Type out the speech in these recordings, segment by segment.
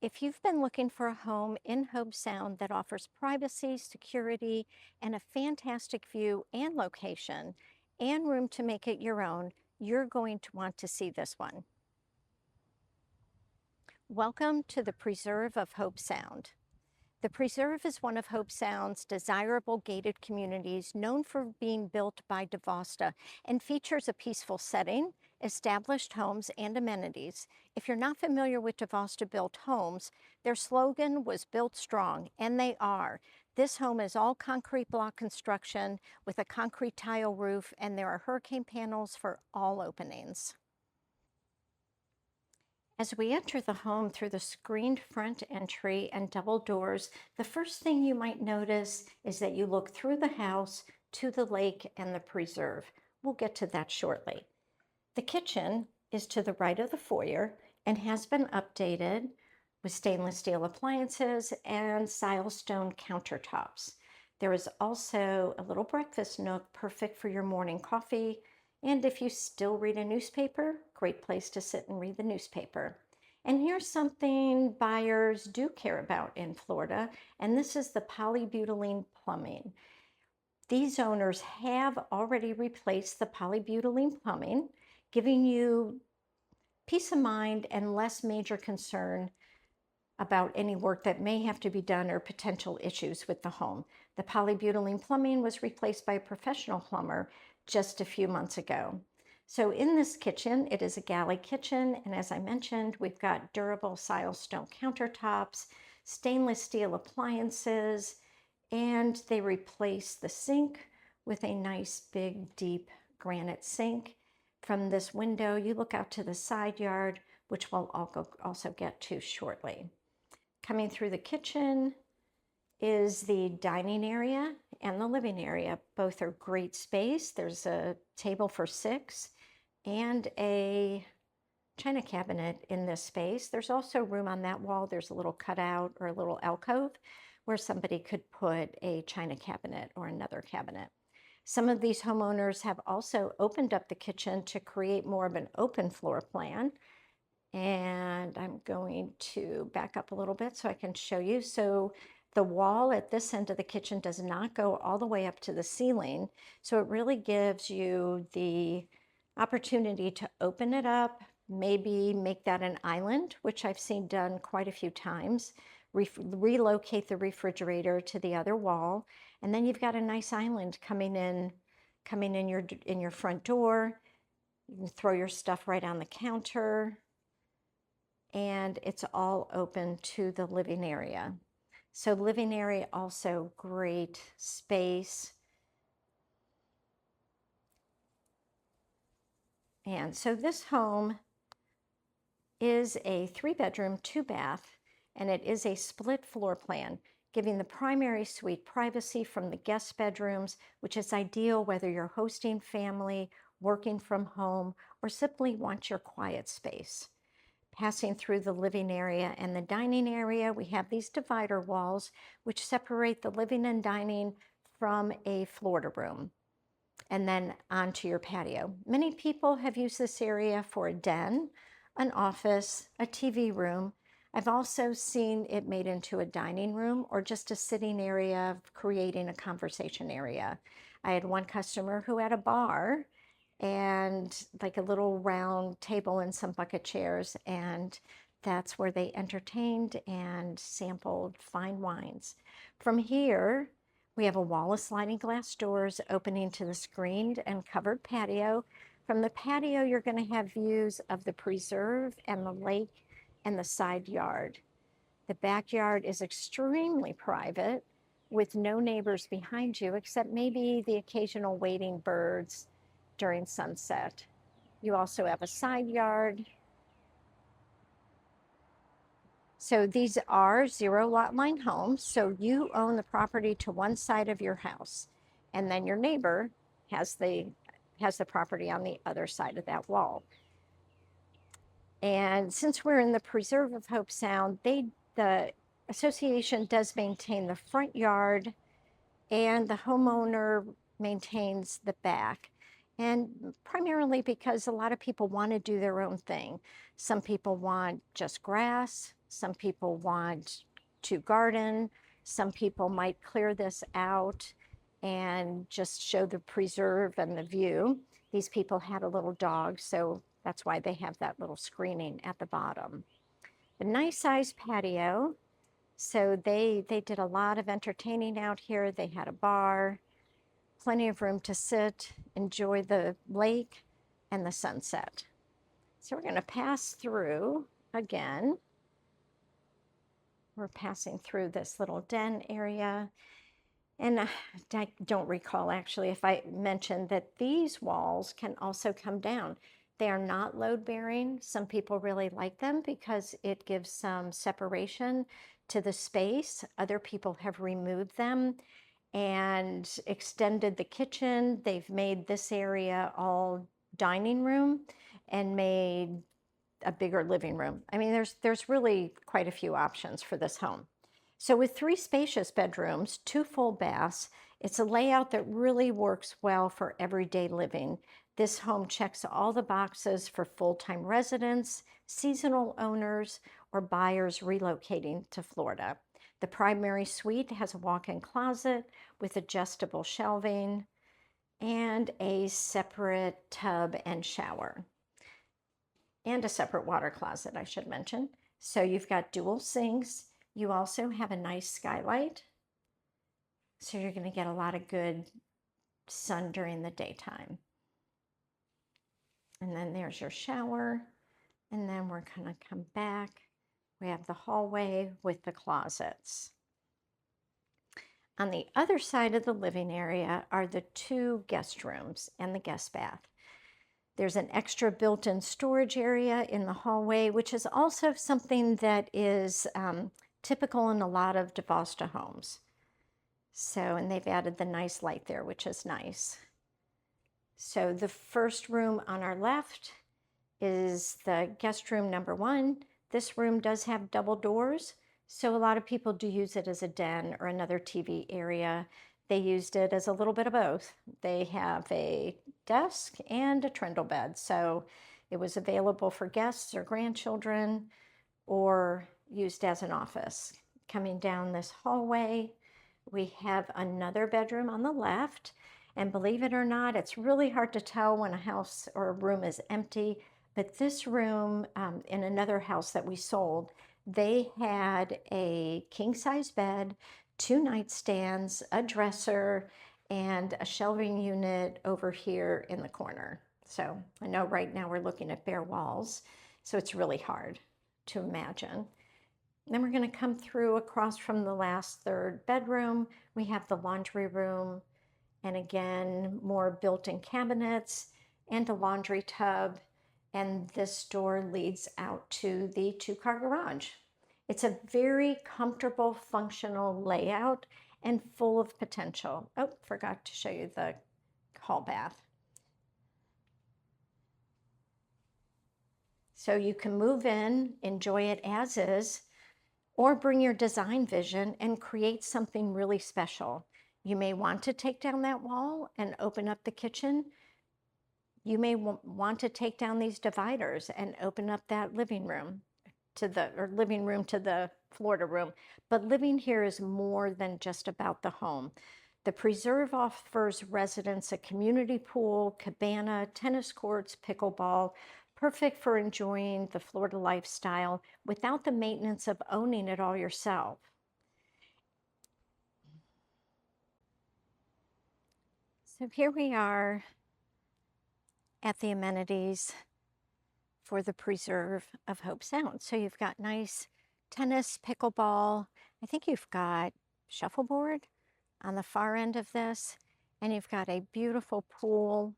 If you've been looking for a home in Hobe Sound that offers privacy, security, and a fantastic view and location, and room to make it your own, you're going to want to see this one. Welcome to the Preserve of Hobe Sound. The Preserve is one of Hobe Sound's desirable gated communities known for being built by DiVosta and features a peaceful setting, established homes, and amenities. If you're not familiar with DiVosta-built homes, their slogan was "Built Strong," and they are. This home is all concrete block construction with a concrete tile roof, and there are hurricane panels for all openings. As we enter the home through the screened front entry and double doors, the first thing you might notice is that you look through the house to the lake and the preserve. We'll get to that shortly. The kitchen is to the right of the foyer and has been updated with stainless steel appliances and silestone countertops. There is also a little breakfast nook perfect for your morning coffee. And if you still read a newspaper, great place to sit and read the newspaper. And here's something buyers do care about in Florida, and this is the polybutylene plumbing. These owners have already replaced the polybutylene plumbing, giving you peace of mind and less major concern about any work that may have to be done or potential issues with the home. The polybutylene plumbing was replaced by a professional plumber just a few months ago. So in this kitchen, it is a galley kitchen, and as I mentioned, we've got durable silestone countertops, stainless steel appliances, and they replaced the sink with a nice big deep granite sink. From this window, you look out to the side yard, which we'll also get to shortly. Coming through the kitchen is the dining area and the living area. Both are great space. There's a table for 6 and a china cabinet in this space. There's also room on that wall. There's a little cutout or a little alcove where somebody could put a china cabinet or another cabinet. Some of these homeowners have also opened up the kitchen to create more of an open floor plan. And I'm going to back up a little bit so I can show you. So the wall at this end of the kitchen does not go all the way up to the ceiling. So it really gives you the opportunity to open it up, maybe make that an island, which I've seen done quite a few times, relocate the refrigerator to the other wall, and then you've got a nice island coming in your front door. You can throw your stuff right on the counter, and it's all open to the living area. So living area also great space. And so this home is a 3-bedroom, 2-bath, and it is a split floor plan, giving the primary suite privacy from the guest bedrooms, which is ideal whether you're hosting family, working from home, or simply want your quiet space. Passing through the living area and the dining area, we have these divider walls which separate the living and dining from a Florida room and then onto your patio. Many people have used this area for a den, an office, a TV room. I've also seen it made into a dining room or just a sitting area, creating a conversation area. I had one customer who had a bar and like a little round table and some bucket chairs, and that's where they entertained and sampled fine wines. From here, we have a wall of sliding glass doors opening to the screened and covered patio. From the patio, you're going to have views of the preserve and the lake and the side yard. The backyard is extremely private with no neighbors behind you except maybe the occasional wading birds during sunset. You also have a side yard. So these are 0 lot line homes. So you own the property to one side of your house, and then your neighbor has the property on the other side of that wall. And since we're in the Preserve of Hobe Sound, the association does maintain the front yard, and the homeowner maintains the back. And primarily because a lot of people want to do their own thing. Some people want just grass, Some people want to garden. Some people might clear this out and just show the preserve and the view. These people had a little dog, so that's why they have that little screening at the bottom. A nice sized patio. So they did a lot of entertaining out here. They had a bar, plenty of room to sit, enjoy the lake and the sunset. So we're going to pass through again. We're passing through this little den area. And I don't recall actually if I mentioned that these walls can also come down. They are not load bearing. Some people really like them because it gives some separation to the space. Other people have removed them and extended the kitchen. They've made this area all dining room and made a bigger living room. I mean, there's really quite a few options for this home. So with 3 spacious bedrooms, 2 full baths, it's a layout that really works well for everyday living. This home checks all the boxes for full-time residents, seasonal owners, or buyers relocating to Florida. The primary suite has a walk-in closet with adjustable shelving and a separate tub and shower. And a separate water closet, I should mention. So you've got dual sinks. You also have a nice skylight. So you're going to get a lot of good sun during the daytime. And then there's your shower. And then we're going to come back. We have the hallway with the closets. On the other side of the living area are the 2 guest rooms and the guest bath. There's an extra built-in storage area in the hallway, which is also something that is typical in a lot of DiVosta homes. So, and they've added the nice light there, which is nice. So the first room on our left is the guest room number 1. This room does have double doors, so a lot of people do use it as a den or another TV area. They used it as a little bit of both. They have a desk and a trundle bed, so it was available for guests or grandchildren or used as an office. Coming down this hallway, we have another bedroom on the left, and believe it or not, it's really hard to tell when a house or a room is empty, but this room in another house that we sold, they had a king-size bed, 2 nightstands, a dresser, and a shelving unit over here in the corner. So I know right now we're looking at bare walls, so it's really hard to imagine. Then we're going to come through across from the last 3rd bedroom. We have the laundry room, and again, more built-in cabinets and a laundry tub. And this door leads out to the 2-car garage. It's a very comfortable, functional layout and full of potential. Oh, forgot to show you the hall bath. So you can move in, enjoy it as is, or bring your design vision and create something really special. You may want to take down that wall and open up the kitchen. You may want to take down these dividers and open up that living room to the Florida room. But living here is more than just about the home. The Preserve offers residents a community pool, cabana, tennis courts, pickleball, perfect for enjoying the Florida lifestyle without the maintenance of owning it all yourself. So here we are at the amenities for the Preserve of Hobe Sound. So you've got nice tennis, pickleball. I think you've got shuffleboard on the far end of this, and you've got a beautiful pool.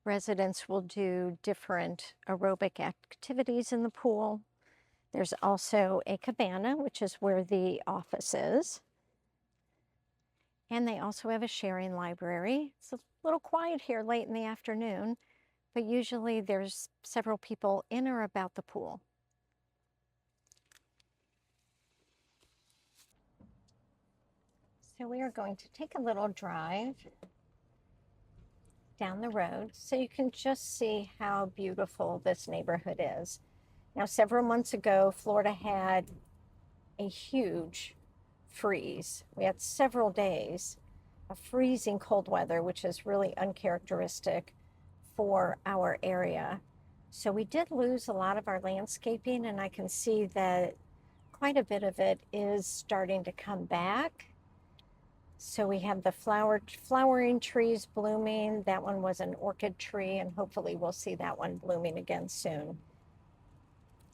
Residents will do different aerobic activities in the pool. There's also a cabana, which is where the office is. And they also have a sharing library. It's a little quiet here late in the afternoon, but usually there's several people in or about the pool. So we are going to take a little drive down the road so you can just see how beautiful this neighborhood is. Now, several months ago, Florida had a huge freeze. We had several days of freezing cold weather, which is really uncharacteristic for our area. So we did lose a lot of our landscaping, and I can see that quite a bit of it is starting to come back. So we have the flowering trees blooming. That one was an orchid tree, and hopefully we'll see that one blooming again soon.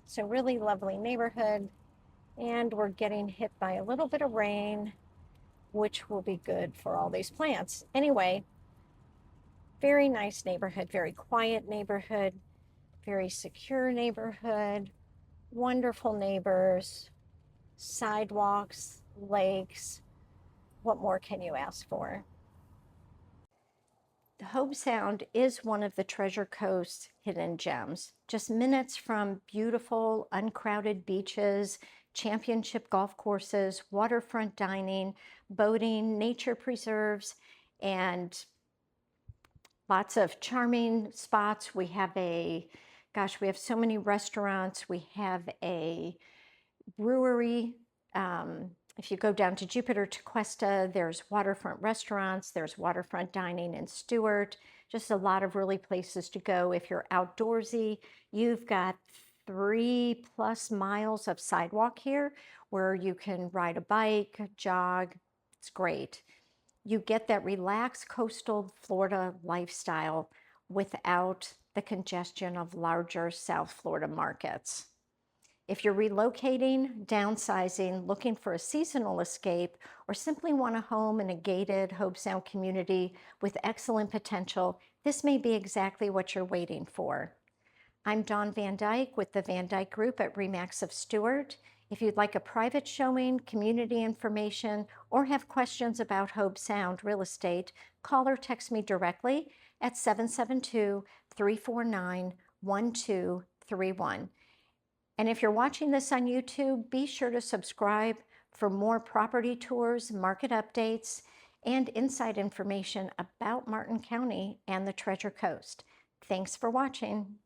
So really lovely neighborhood, and we're getting hit by a little bit of rain, which will be good for all these plants. Anyway, very nice neighborhood, very quiet neighborhood, very secure neighborhood, wonderful neighbors, sidewalks, lakes. What more can you ask for? The Hobe Sound is one of the Treasure Coast's hidden gems. Just minutes from beautiful, uncrowded beaches, championship golf courses, waterfront dining, boating, nature preserves, and lots of charming spots. We have we have so many restaurants. We have a brewery. If you go down to Jupiter to Cuesta, there's waterfront restaurants, there's waterfront dining in Stewart, just a lot of really places to go. If you're outdoorsy, you've got 3+ miles of sidewalk here where you can ride a bike, jog. It's great. You get that relaxed coastal Florida lifestyle without the congestion of larger South Florida markets. If you're relocating, downsizing, looking for a seasonal escape, or simply want a home in a gated Hobe Sound community with excellent potential, this may be exactly what you're waiting for. I'm Dawn Van Dyke with the Van Dyke Group at RE/MAX of Stewart. If you'd like a private showing, community information, or have questions about Hobe Sound real estate, call or text me directly at 772-349-1231. And if you're watching this on YouTube, be sure to subscribe for more property tours, market updates, and inside information about Martin County and the Treasure Coast. Thanks for watching.